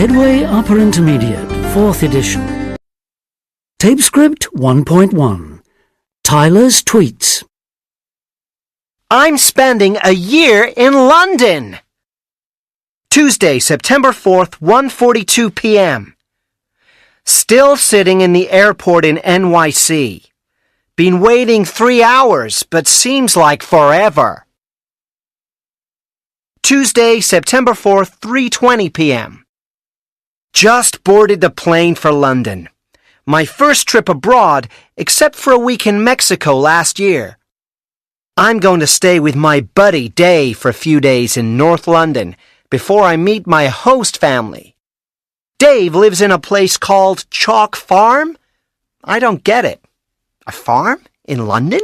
Headway Upper Intermediate, 4th edition. Tape script 1.1. Tyler's tweets. I'm spending a year in London. Tuesday, September 4th, 1:42 p.m. Still sitting in the airport in NYC. Been waiting 3 hours, but seems like forever. Tuesday, September 4th, 3:20 p.m. Just boarded the plane for London. My first trip abroad, except for a week in Mexico last year. I'm going to stay with my buddy Dave for a few days in North London before I meet my host family. Dave lives in a place called Chalk Farm? I don't get it. A farm in London?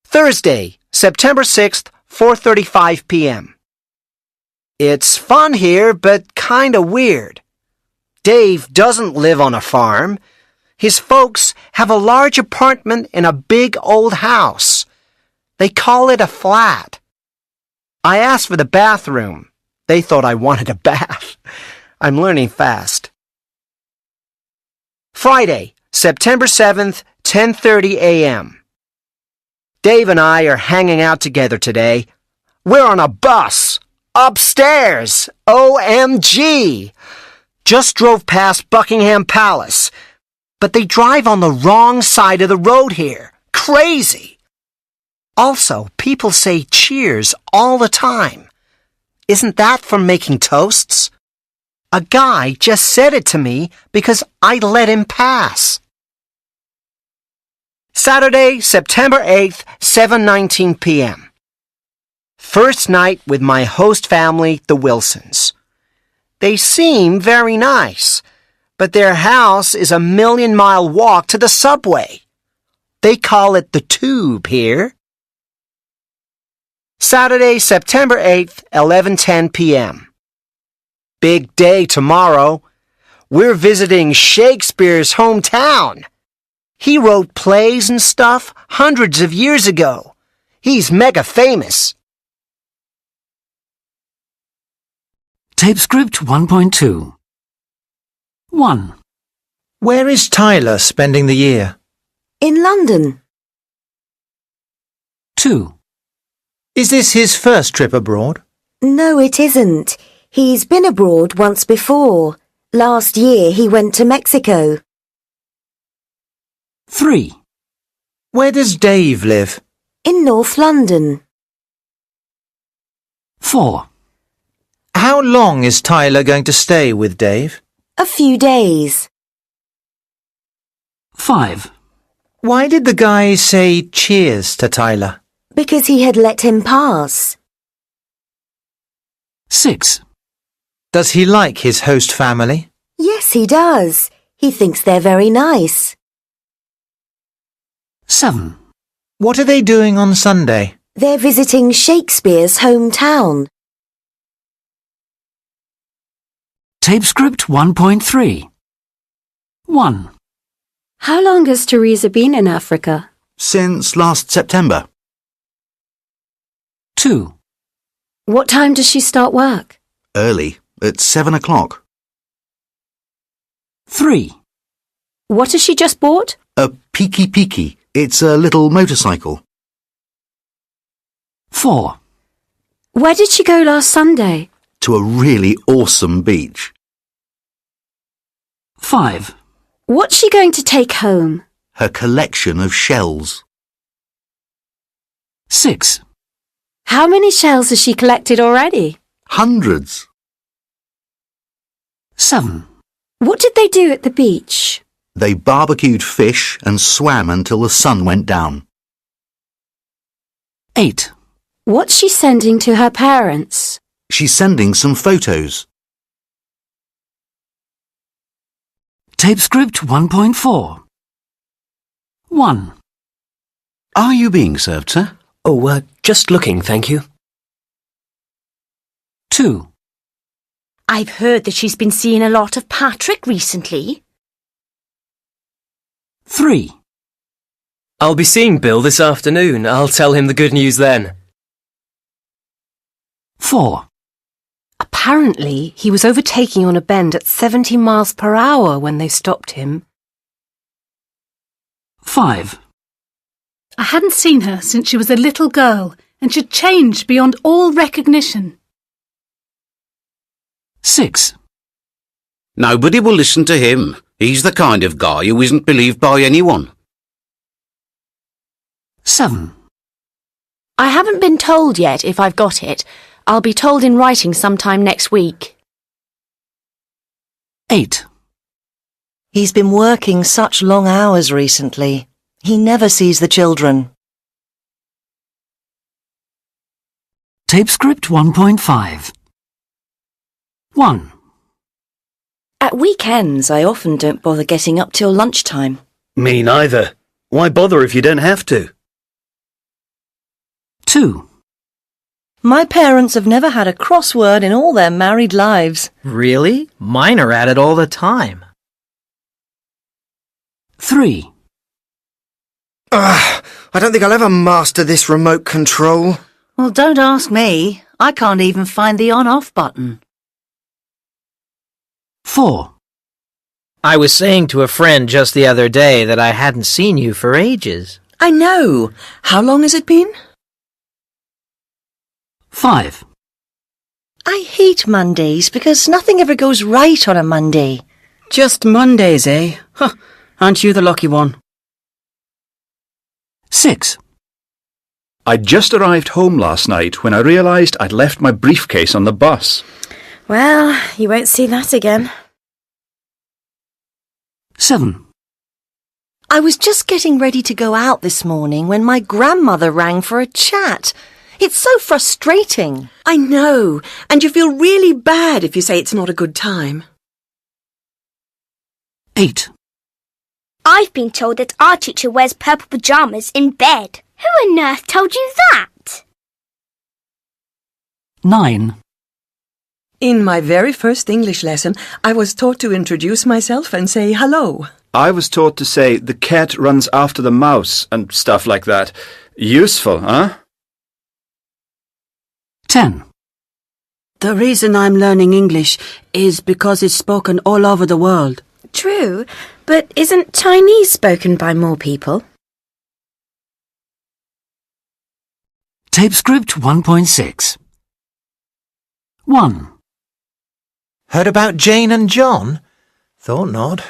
Thursday, September 6th, 4:35 p.m. It's fun here, but kinda weird. Dave doesn't live on a farm. His folks have a large apartment in a big old house. They call it a flat. I asked for the bathroom. They thought I wanted a bath. I'm learning fast. Friday, September 7th, 10:30 a.m. Dave and I are hanging out together today. We're on a bus. Upstairs! OMG! Just drove past Buckingham Palace. But they drive on the wrong side of the road here. Crazy! Also, people say cheers all the time. Isn't that from making toasts? A guy just said it to me because I let him pass. Saturday, September 8th, 7:19 p.m. First night with my host family, the Wilsons. They seem very nice, but their house is a 1,000,000-mile walk to the subway. They call it the Tube here. Saturday, September 8th, 11:10 p.m. Big day tomorrow. We're visiting Shakespeare's hometown. He wrote plays and stuff hundreds of years ago. He's mega famous. Tape script 1.2. 1. Where is Tyler spending the year? In London. 2. Is this his first trip abroad? No, it isn't. He's been abroad once before. Last year he went to Mexico. 3. Where does Dave live? In North London. 4. How long is Tyler going to stay with Dave? A few days. 5. Why did the guy say cheers to Tyler? Because he had let him pass. 6. Does he like his host family? Yes, he does. He thinks they're very nice. 7. What are they doing on Sunday? They're visiting Shakespeare's hometown. Tape script 1.3. 1. How long has Teresa been in Africa? Since last September. 2. What time does she start work? Early, at 7 o'clock. 3. What has she just bought? A Piki. It's a little motorcycle. 4. Where did she go last Sunday? To a really awesome beach. 5. What's she going to take home? Her collection of shells. 6. How many shells has she collected already? Hundreds. 7. What did they do at the beach? They barbecued fish and swam until the sun went down. 8. What's she sending to her parents? She's sending some photos. Tape script 1.4. 1. Are you being served, sir? Oh, just looking, thank you. 2. I've heard that she's been seeing a lot of Patrick recently. 3. I'll be seeing Bill this afternoon. I'll tell him the good news then. 4. A Apparently, he was overtaking on a bend at 70 miles per hour when they stopped him. 5. I hadn't seen her since she was a little girl, and she'd changed beyond all recognition. 6. Nobody will listen to him. He's the kind of guy who isn't believed by anyone. 7. I haven't been told yet if I've got it. I'll be told in writing sometime next week. 8. He's been working such long hours recently. He never sees the children. Tape script 1.5. 1. At weekends, I often don't bother getting up till lunchtime. Me neither. Why bother if you don't have to? 2. My parents have never had a crossword in all their married lives. Really? Mine are at it all the time. 3. I don't think I'll ever master this remote control. Well, don't ask me. I can't even find the on-off button. 4. I was saying to a friend just the other day that I hadn't seen you for ages. I know. How long has it been? 5. I hate Mondays because nothing ever goes right on a Monday. Just Mondays, eh? Huh. Aren't you the lucky one? 6. I'd just arrived home last night when I realised I'd left my briefcase on the bus. Well, you won't see that again. 7. I was just getting ready to go out this morning when my grandmother rang for a chat. It's so frustrating. I know, and you feel really bad if you say it's not a good time. 8. I've been told that our teacher wears purple pyjamas in bed. Who on earth told you that? 9. In my very first English lesson, I was taught to introduce myself and say hello. I was taught to say the cat runs after the mouse and stuff like that. Useful, huh? 10. The reason I'm learning English is because it's spoken all over the world. True, but isn't Chinese spoken by more people? Tape script 1.6. 1. Heard about Jane and John? Thought not.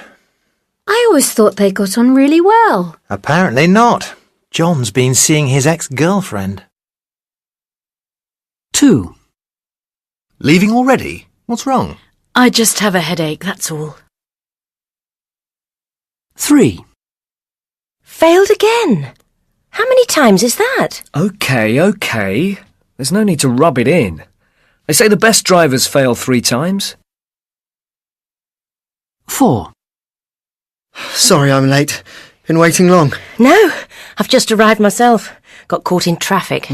I always thought they got on really well. Apparently not. John's been seeing his ex-girlfriend. 2. Leaving already? What's wrong? I just have a headache, that's all. 3. Failed again. How many times is that? OK. There's no need to rub it in. They say the best drivers fail 3 times. 4. Sorry I'm late. Been waiting long? No, I've just arrived myself. Got caught in traffic.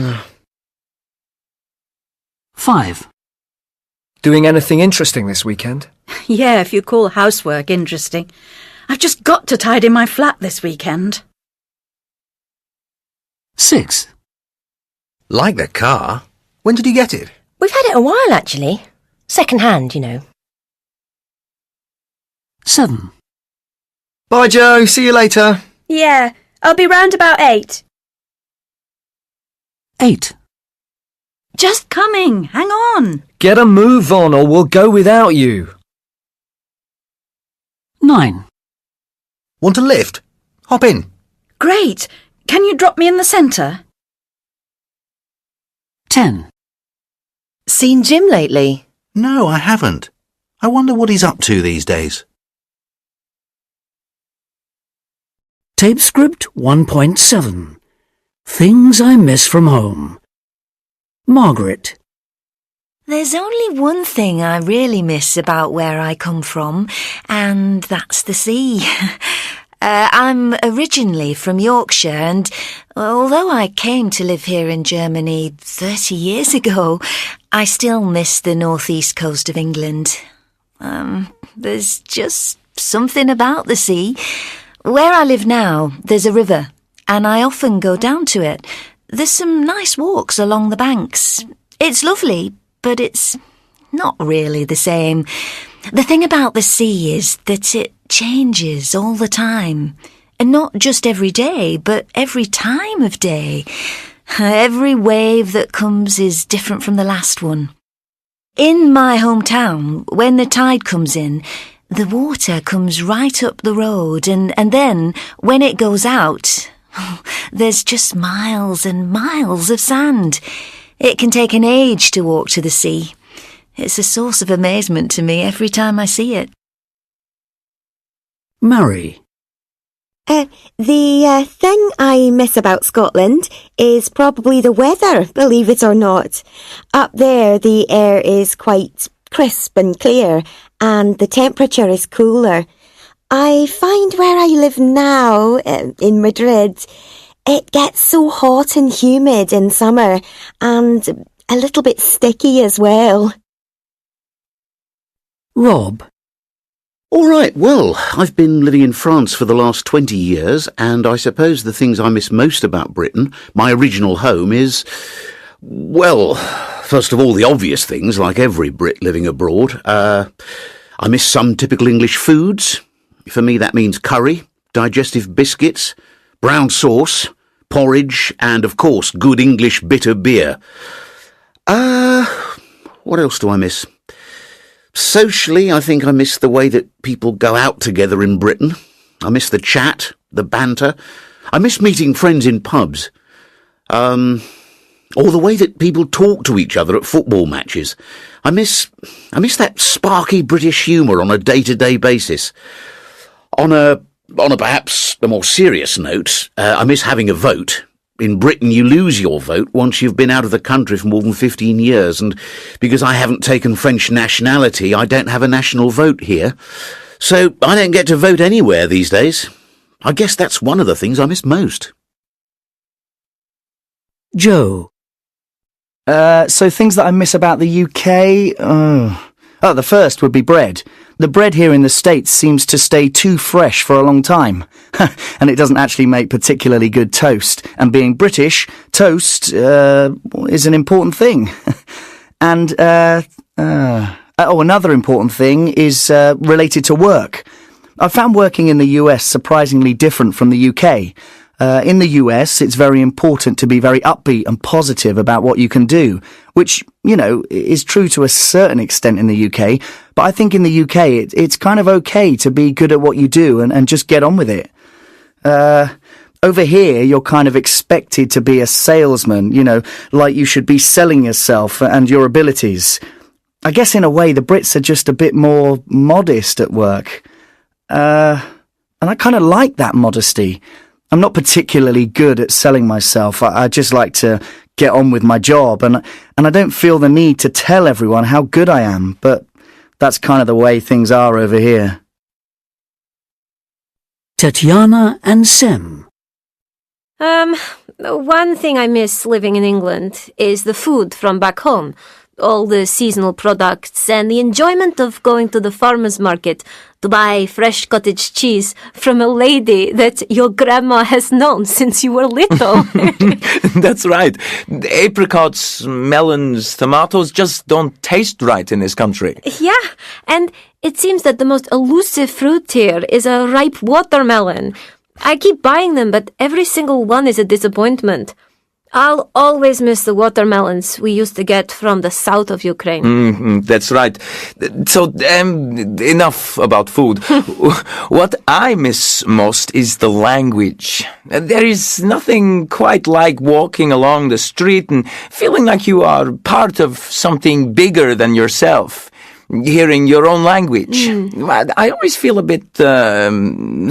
5. Doing anything interesting this weekend? Yeah, if you call housework interesting. I've just got to tidy my flat this weekend. 6. Like the car. When did you get it? We've had it a while, actually. Second hand, you know. 7. Bye, Joe. See you later. Yeah, I'll be round about 8. 8. Just coming. Hang on. Get a move on or we'll go without you. 9. Want a lift? Hop in. Great. Can you drop me in the centre? 10. Seen Jim lately? No, I haven't. I wonder what he's up to these days. Tape script 1.7. Things I miss from home. Margaret. There's only one thing I really miss about where I come from, and that's the sea. I'm originally from Yorkshire, and although I came to live here in Germany 30 years ago, I still miss the northeast coast of England. There's just something about the sea. Where I live now, there's a river, and I often go down to it. There's some nice walks along the banks. It's lovely, but it's not really the same. The thing about the sea is that it changes all the time. And not just every day, but every time of day. Every wave that comes is different from the last one. In my hometown, when the tide comes in, the water comes right up the road, and then, when it goes out, there's just miles and miles of sand. It can take an age to walk to the sea. It's a source of amazement to me every time I see it. Murray. The thing I miss about Scotland is probably the weather, believe it or not. Up there, the air is quite crisp and clear, and the temperature is cooler. I find where I live now, in Madrid, it gets so hot and humid in summer, and a little bit sticky as well. Rob. All right, well, I've been living in France for the last 20 years, and I suppose the things I miss most about Britain, my original home, is, well, first of all, the obvious things, like every Brit living abroad. I miss some typical English foods. For me, that means curry, digestive biscuits, brown sauce, porridge, and, of course, good English bitter beer. What else do I miss? Socially, I think I miss the way that people go out together in Britain. I miss the chat, the banter. I miss meeting friends in pubs. Or the way that people talk to each other at football matches. I miss that sparky British humour on a day-to-day basis. On a perhaps a more serious note, I miss having a vote. In Britain, you lose your vote once you've been out of the country for more than 15 years, and because I haven't taken French nationality, I don't have a national vote here. So I don't get to vote anywhere these days. I guess that's one of the things I miss most. Joe. So things that I miss about the UK? The first would be bread. The bread here in the States seems to stay too fresh for a long time. And it doesn't actually make particularly good toast. And being British, toast is an important thing. And another important thing is related to work. I found working in the US surprisingly different from the UK. In the US, it's very important to be very upbeat and positive about what you can do, which, you know, is true to a certain extent in the UK. But I think in the UK, it's kind of okay to be good at what you do and just get on with it. Over here, you're kind of expected to be a salesman, you know, like you should be selling yourself and your abilities. I guess in a way, the Brits are just a bit more modest at work. And I kind of like that modesty. I'm not particularly good at selling myself. I just like to get on with my job, and I don't feel the need to tell everyone how good I am, but that's kind of the way things are over here. Tatiana and Sem. One thing I miss living in England is the food from back home. All the seasonal products and the enjoyment of going to the farmer's market to buy fresh cottage cheese from a lady that your grandma has known since you were little. That's right. Apricots, melons, tomatoes just don't taste right in this country. Yeah, and it seems that the most elusive fruit here is a ripe watermelon. I keep buying them, but every single one is a disappointment. I'll always miss the watermelons we used to get from the south of Ukraine. That's right. So, enough about food. What I miss most is the language. There is nothing quite like walking along the street and feeling like you are part of something bigger than yourself. Hearing your own language. I always feel a bit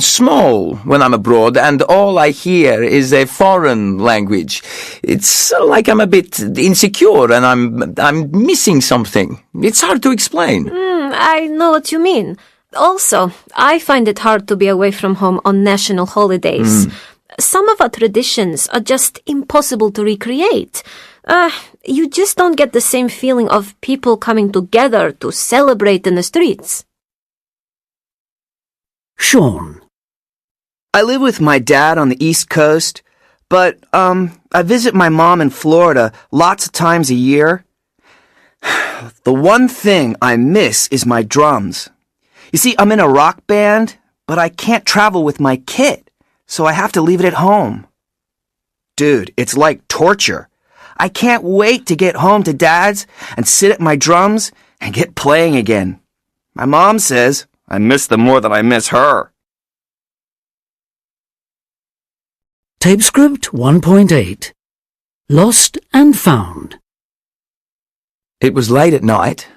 small when I'm abroad, and all I hear is a foreign language. It's like I'm a bit insecure, and I'm missing something. It's hard to explain. I know what you mean. Also, I find it hard to be away from home on national holidays. Some of our traditions are just impossible to recreate. You just don't get the same feeling of people coming together to celebrate in the streets. Sean. I live with my dad on the East Coast, but I visit my mom in Florida lots of times a year. The one thing I miss is my drums. You see, I'm in a rock band, but I can't travel with my kit, so I have to leave it at home. Dude, it's like torture. I can't wait to get home to Dad's and sit at my drums and get playing again. My mom says I miss them more than I miss her. Tape script 1.8. Lost and Found. It was late at night.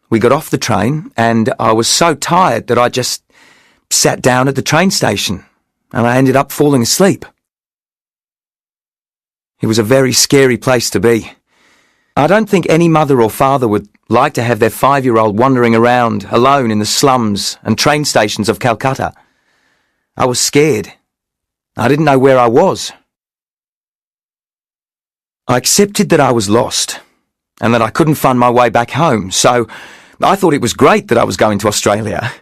We got off the train, and I was so tired that I just sat down at the train station, and I ended up falling asleep. It was a very scary place to be. I don't think any mother or father would like to have their 5-year-old wandering around alone in the slums and train stations of Calcutta. I was scared. I didn't know where I was. I accepted that I was lost and that I couldn't find my way back home, so I thought it was great that I was going to Australia.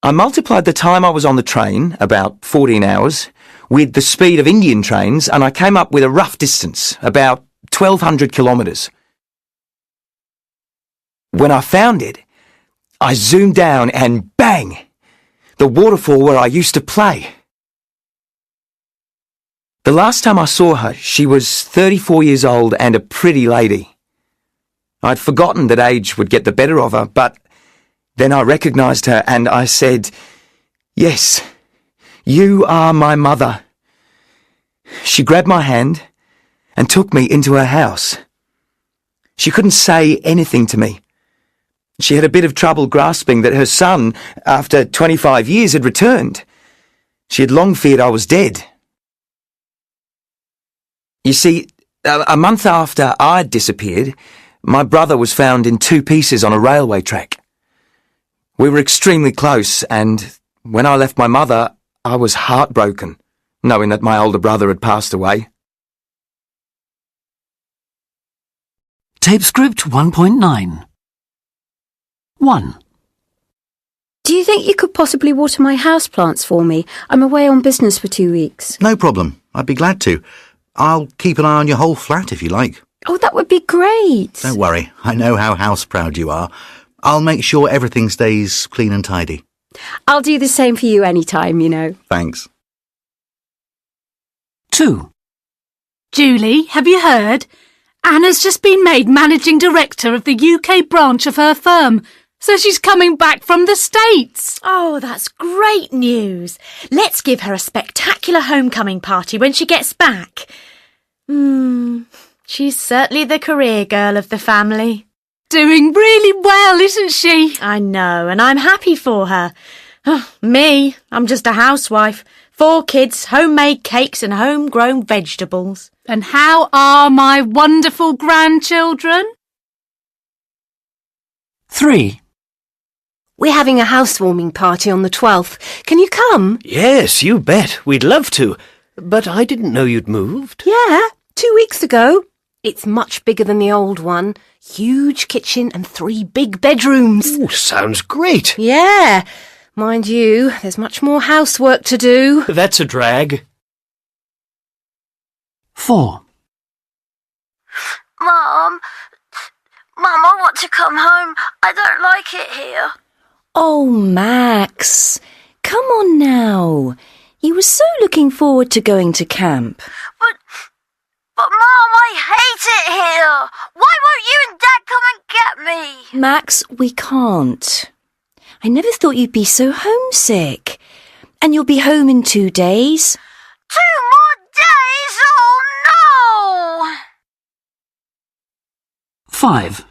I multiplied the time I was on the train, about 14 hours, with the speed of Indian trains, and I came up with a rough distance, about 1,200 kilometres. When I found it, I zoomed down and bang! The waterfall where I used to play. The last time I saw her, she was 34 years old and a pretty lady. I'd forgotten that age would get the better of her, but then I recognised her and I said, "Yes, you are my mother." She grabbed my hand and took me into her house. She couldn't say anything to me. She had a bit of trouble grasping that her son, after 25 years, had returned. She had long feared I was dead. You see, a month after I'd disappeared, my brother was found in 2 pieces on a railway track. We were extremely close, and when I left my mother, I was heartbroken, knowing that my older brother had passed away. Tape script 1.9. 1. Do you think you could possibly water my houseplants for me? I'm away on business for 2 weeks. No problem. I'd be glad to. I'll keep an eye on your whole flat if you like. Oh, that would be great. Don't worry. I know how house-proud you are. I'll make sure everything stays clean and tidy. I'll do the same for you anytime, you know. Thanks. 2. Julie, have you heard? Anna's just been made managing director of the UK branch of her firm, so she's coming back from the States. Oh, that's great news. Let's give her a spectacular homecoming party when she gets back. She's certainly the career girl of the family. Doing really well, isn't she? I know, and I'm happy for her. Me, I'm just a housewife. 4 kids, homemade cakes and homegrown vegetables. And how are my wonderful grandchildren? 3. We're having a housewarming party on the 12th. Can you come? Yes, you bet. We'd love to. But I didn't know you'd moved. Yeah, 2 weeks ago. It's much bigger than the old one. Huge kitchen and 3 big bedrooms. Ooh, sounds great. Yeah. Mind you, there's much more housework to do. That's a drag. 4. Mum, I want to come home. I don't like it here. Oh, Max, come on now. You were so looking forward to going to camp. But Mum, I hate it here. Why won't you and Dad come and get me? Max, we can't. I never thought you'd be so homesick. And you'll be home in 2 days. 2 more days? Oh, no! 5.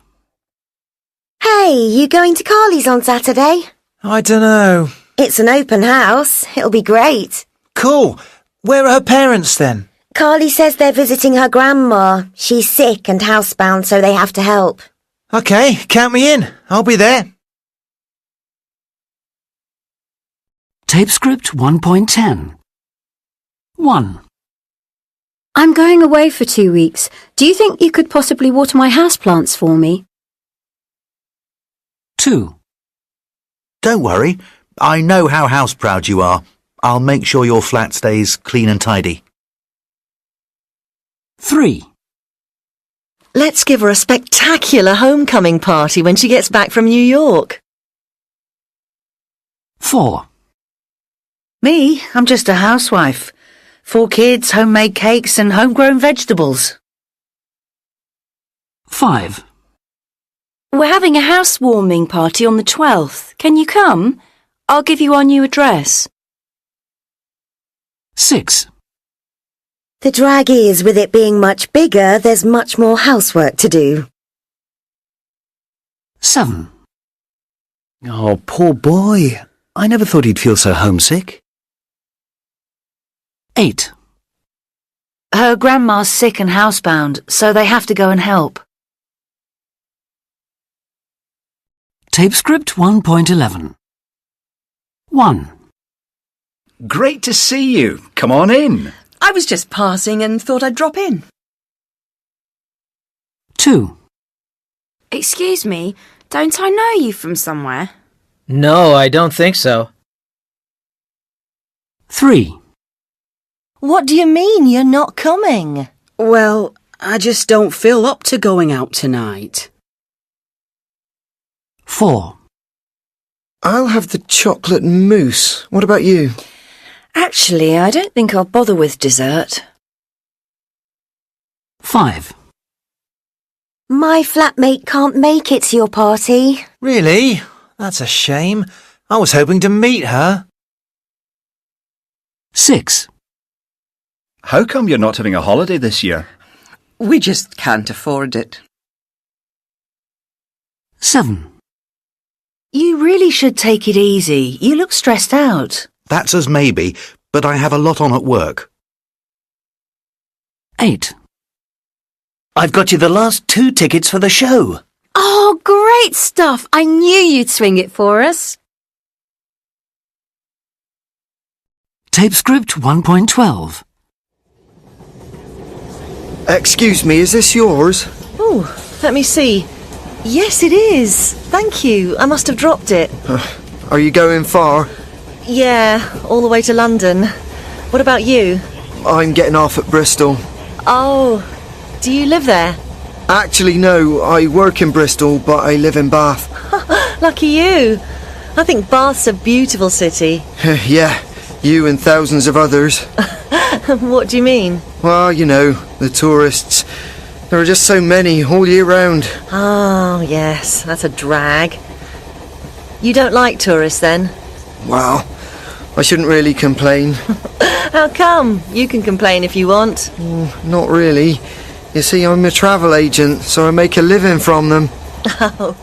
Hey, you going to Carly's on Saturday? I dunno. It's an open house. It'll be great. Cool. Where are her parents then? Carly says they're visiting her grandma. She's sick and housebound, so they have to help. OK, count me in. I'll be there. Tape script 1.10. 1. I'm going away for 2 weeks. Do you think you could possibly water my houseplants for me? 2. Don't worry. I know how house-proud you are. I'll make sure your flat stays clean and tidy. 3. Let's give her a spectacular homecoming party when she gets back from New York. 4. Me? I'm just a housewife. 4 kids, homemade cakes and homegrown vegetables. 5. We're having a housewarming party on the 12th. Can you come? I'll give you our new address. 6. The drag is, with it being much bigger, there's much more housework to do. 7. Oh, poor boy. I never thought he'd feel so homesick. 8. Her grandma's sick and housebound, so they have to go and help. Tape script 1.11. 1. Great to see you. Come on in. I was just passing and thought I'd drop in. 2. Excuse me, don't I know you from somewhere? No, I don't think so. 3. What do you mean you're not coming? Well, I just don't feel up to going out tonight. 4. I'll have the chocolate mousse. What about you? Actually, I don't think I'll bother with dessert. 5. My flatmate can't make it to your party. Really? That's a shame. I was hoping to meet her. 6. How come you're not having a holiday this year? We just can't afford it. 7. You really should take it easy. You look stressed out. That's us maybe, but I have a lot on at work. 8. I've got you the last 2 tickets for the show. Oh, great stuff. I knew you'd swing it for us. Tape script 1.12. Excuse me, is this yours? Oh, let me see. Yes, it is. Thank you. I must have dropped it. Are you going far? Yeah, all the way to London. What about you? I'm getting off at Bristol. Oh, do you live there? Actually, no. I work in Bristol, but I live in Bath. Lucky you. I think Bath's a beautiful city. Yeah, you and thousands of others. What do you mean? Well, you know, the tourists. There are just so many all year round. Oh, yes, that's a drag. You don't like tourists, then? Well, I shouldn't really complain. How come? You can complain if you want. Not really. You see, I'm a travel agent, so I make a living from them. Oh.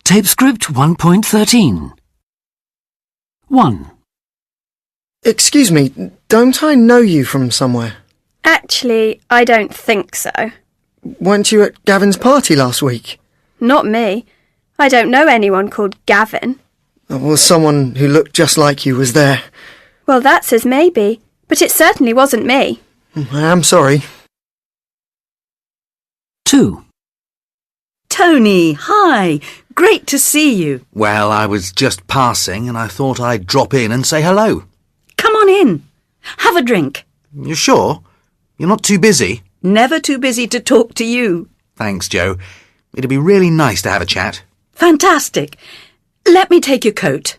Tape script 1.13. 1. Excuse me, don't I know you from somewhere? Actually, I don't think so. Weren't you at Gavin's party last week? Not me. I don't know anyone called Gavin. Well, someone who looked just like you was there. Well, that says maybe, but it certainly wasn't me. I am sorry. 2. Tony, hi. Great to see you. Well, I was just passing and I thought I'd drop in and say hello. Come on in. Have a drink. You sure? You're not too busy? Never too busy to talk to you. Thanks, Joe. It'd be really nice to have a chat. Fantastic. Let me take your coat.